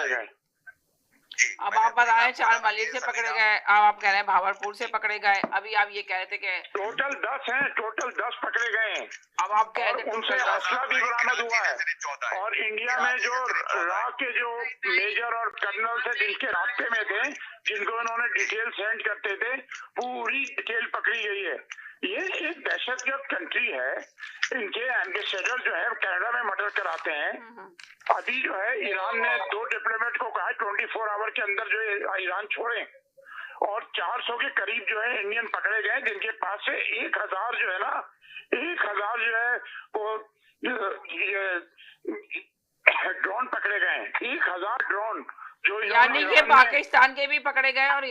पकड़े गए। अब आप बताएं, चार माली से पकड़े गए, अब आप कह रहे हैं भावलपुर से पकड़े गए, अभी आप ये कह रहे थे कि टोटल 10 हैं, टोटल 10 पकड़े गए हैं। अब आप कह रहे थे उनसे असला भी बरामद हुआ है। और इंडिया में जो रॉ के जो मेजर और कर्नल थे जिनके रास्ते में थे, जिनको इन्होंने डिटेल सेंड करते थे, पूरी डिटेल पकड़ी गई है। ये एक दहशतगर्द कंट्री है। इनके एम्बेसडर जो है कनाडा में मर्डर कराते हैं। अभी जो है ईरान ने 2 डिप्लोमेट को कहा 24 आवर के अंदर जो है ईरान छोड़े, और 400 के करीब जो है इंडियन पकड़े गए, जिनके पास से 1000 जो है ना, 1000 जो है वो ड्रोन पकड़े गए हैं। 1000 ड्रोन जो यानी कि पाकिस्तान के भी पकड़े गए और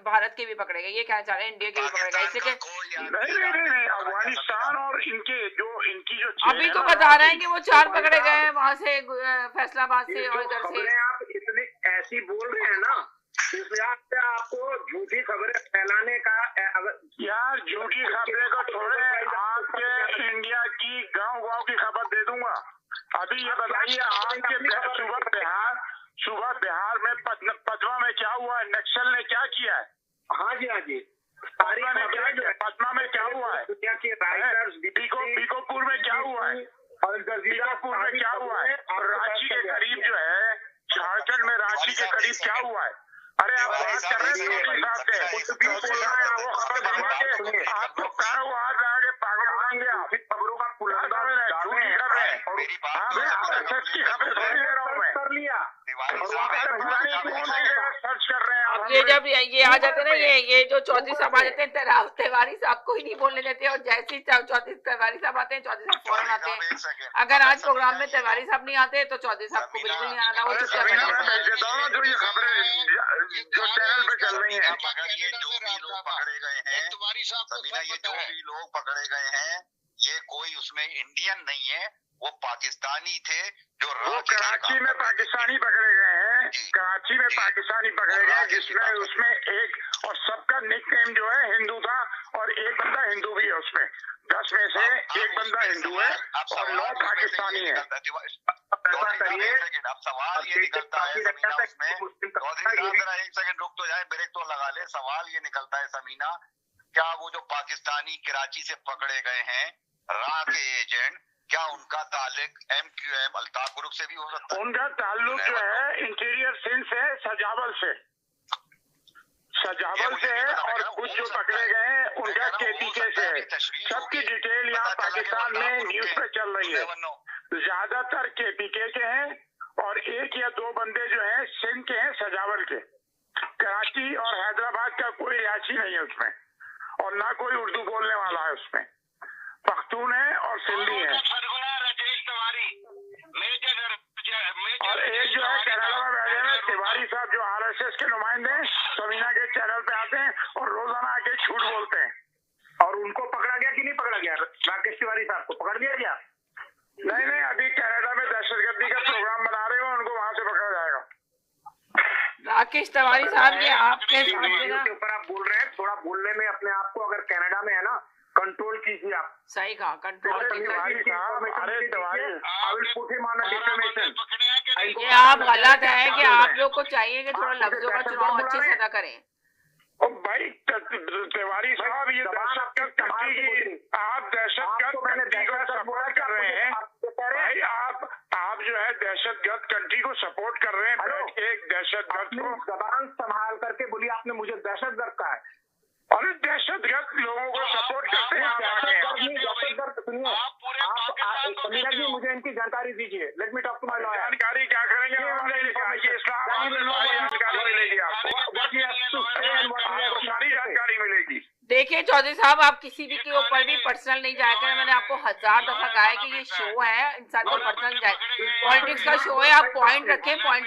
भारत के भी पकड़े गए, ये कहना चाह रहे हैं, इंडिया के भी पकड़े गए। इसलिए नहीं, अफगानिस्तान और इनकी जो अभी तो बता रहे हैं कि वो 4 पकड़े गए हैं वहां से, फैसलाबाद से और इधर से। आप इतने ऐसी बोल रहे हैं ना, इसलिए आपको झूठी खबरें फैलाने का यार झूठी खबरें को छोड़े, आपके इंडिया की गांव की खबर दे दूंगा। अभी ये बताइए, आपके सुबह बिहार में पद्मा में क्या हुआ है? नक्सल ने क्या किया है? हाँ जी पद्मा में क्या हुआ है? बीकोपुर में क्या हुआ है? और बीकोपुर में क्या हुआ है? और रांची के करीब जो है, झारखंड में रांची के करीब क्या हुआ है? अरे आप बात कर रहे हैं आपको कहा आज आगे पागल बनाएंगे आप। खबरों का की खबर कर लिया। सर्च कर रहे हैं। अब ये जब ये आ जाते ना, ये जो चौधरी साहब आ जाते हैं, तिवारी साहब को ही नहीं बोलने देते, और जैसे ही चौधरी तिवारी साहब आते हैं, चौधरी साहब फौरन आते हैं। अगर आज प्रोग्राम में तिवारी साहब नहीं आते तो चौधरी साहब को बिल्कुल नहीं आना था, वो चुपचाप जो ये खबरें जो चैनल पे चल रही है। मगर ये जो भी लोग पकड़े गए हैं, समीना, ये जो भी लोग पकड़े गए हैं, ये कोई उसमें इंडियन नहीं है, वो पाकिस्तानी थे। जो कराची में पाकिस्तानी पकड़े गए हैं, कराची में पाकिस्तानी पकड़े गए, जिसमें उसमें एक, और सबका निकनेम जो है हिंदू था, और एक बंदा हिंदू भी है उसमें। 10 में से एक बंदा हिंदू है और 9 पाकिस्तानी है। अब सवाल ये निकलता है समीना, उसमें एक सेकंड रुक तो जाए, ब्रेक तो लगा ले। सवाल ये निकलता है समीना, क्या वो जो पाकिस्तानी कराची से पकड़े गए हैं रा के एजेंट, क्या उनका ताल्लुक MQM अल्ताफ ग्रुप से भी हो सकता है? उनका ताल्लुक जो है इंटीरियर सिंध से, सजावल से है, और कुछ जो पकड़े गए हैं उनका KPK से है। सबकी डिटेल यहाँ पाकिस्तान में न्यूज पे चल रही है। ज्यादातर KPK के हैं, और 1 या 2 बंदे जो हैं सिंध के हैं, सजावल के। कराची और हैदराबाद का कोई रिहायशी नहीं है उसमें, और ना कोई उर्दू बोलने वाला है उसमें। पख्तून है और सिंधी है। और एक जो है केरला में बैठे हैं तिवारी साहब, जो RSS के नुमाइंदे हैं, समीना के चैनल पे आते हैं और रोजाना आके झूठ बोलते हैं। और उनको पकड़ा गया कि नहीं पकड़ा गया? राकेश तिवारी साहब को पकड़ दिया गया? नहीं, अभी कनाडा में दहशतगर्दी का प्रोग्राम बना रहे हो, उनको वहां से पकड़ा जाएगा। राकेश तिवारी साहब, ये आपके के ऊपर आप बोल रहे हैं, थोड़ा बोलने में अपने आप को, अगर कनाडा में है ना, कंट्रोल कीजिए आप। सही कहा, कंट्रोल कीजिए। ये आप गलत है कि आप लोग को चाहिए कि थोड़ा लफ्जों का चुनाव अच्छे से अदा करें। भाई तिवारी साहब, ये आप दहशतगर्द कंट्री को सपोर्ट कर रहे हैं। भाई आप जो है दहशतगर्द कंट्री को सपोर्ट कर रहे हैं। एक दहशतगर्द को जबान संभाल करके बोलिए, आपने मुझे दहशतगर्द कहा है। अरे दहशतगर्द लोगों को सपोर्ट करते हैं। समीना जी, मुझे इनकी जानकारी दीजिए। Let me talk to my lawyer. जानकारी क्या करेंगे? जानकारी मिलेगी आपको, सारी जानकारी मिलेगी। देखिए चौधरी साहब, आप किसी भी के ऊपर भी पर्सनल नहीं जाया करें। मैंने आपको 1000 दफा कहा है कि ये शो है, इंसान को पर्सनल जाए, पॉलिटिक्स का शो है। आप पॉइंट रखें, पॉइंट